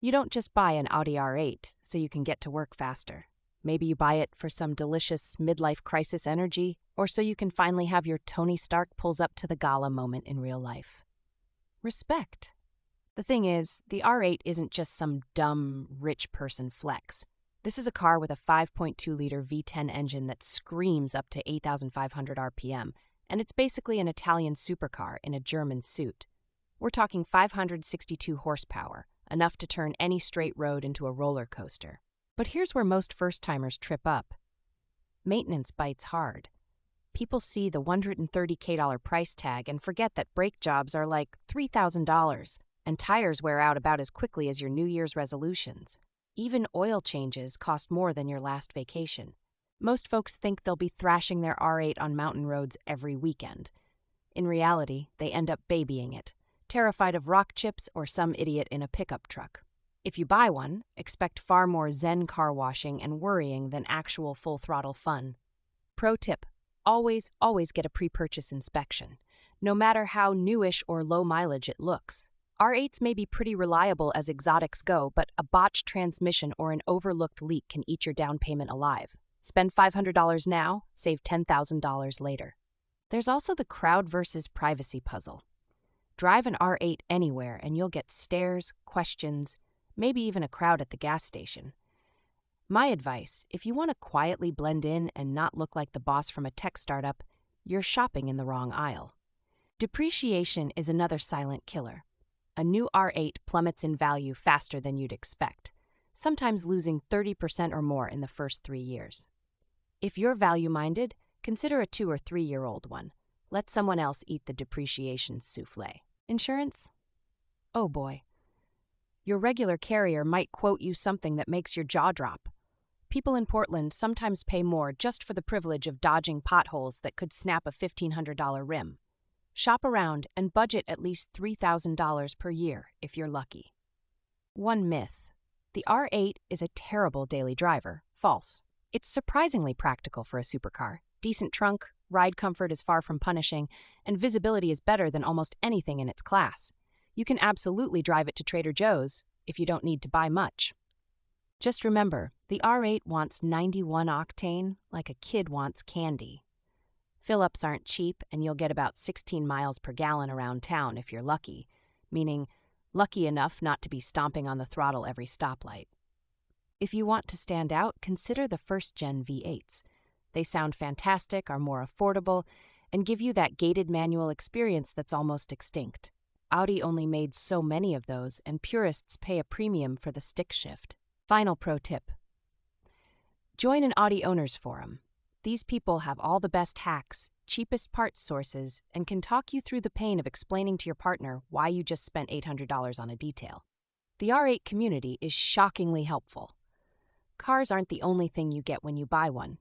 You don't just buy an Audi R8 so you can get to work faster. Maybe you buy it for some delicious midlife crisis energy, or so you can finally have your Tony Stark pulls up to the gala moment in real life. Respect. The thing is, the R8 isn't just some dumb, rich person flex. This is a car with a 5.2-liter V10 engine that screams up to 8,500 RPM, and it's basically an Italian supercar in a German suit. We're talking 562 horsepower, enough to turn any straight road into a roller coaster. But here's where most first-timers trip up. Maintenance bites hard. People see the $130K price tag and forget that brake jobs are like $3,000, and tires wear out about as quickly as your New Year's resolutions. Even oil changes cost more than your last vacation. Most folks think they'll be thrashing their R8 on mountain roads every weekend. In reality, they end up babying it, terrified of rock chips or some idiot in a pickup truck. If you buy one, expect far more zen car washing and worrying than actual full-throttle fun. Pro tip: always get a pre-purchase inspection, no matter how newish or low mileage it looks. R8s may be pretty reliable as exotics go, but a botched transmission or an overlooked leak can eat your down payment alive. Spend $500 now, save $10,000 later. There's also the crowd versus privacy puzzle. Drive an R8 anywhere and you'll get stares, questions, maybe even a crowd at the gas station. My advice, if you want to quietly blend in and not look like the boss from a tech startup, you're shopping in the wrong aisle. Depreciation is another silent killer. A new R8 plummets in value faster than you'd expect, sometimes losing 30% or more in the first 3 years. If you're value-minded, consider a 2 or 3 year old one. Let someone else eat the depreciation souffle. Insurance? Oh boy. Your regular carrier might quote you something that makes your jaw drop. People in Portland sometimes pay more just for the privilege of dodging potholes that could snap a $1,500 rim. Shop around and budget at least $3,000 per year if you're lucky. One myth: the R8 is a terrible daily driver. False. It's surprisingly practical for a supercar. Decent trunk, ride comfort is far from punishing, and visibility is better than almost anything in its class. You can absolutely drive it to Trader Joe's if you don't need to buy much. Just remember, the R8 wants 91 octane like a kid wants candy. Fill-ups aren't cheap, and you'll get about 16 miles per gallon around town if you're lucky, meaning lucky enough not to be stomping on the throttle every stoplight. If you want to stand out, consider the first-gen V8s. They sound fantastic, are more affordable, and give you that gated manual experience that's almost extinct. Audi only made so many of those, and purists pay a premium for the stick shift. Final pro tip: join an Audi owners forum. These people have all the best hacks, cheapest parts sources, and can talk you through the pain of explaining to your partner why you just spent $800 on a detail. The R8 community is shockingly helpful. Cars aren't the only thing you get when you buy one.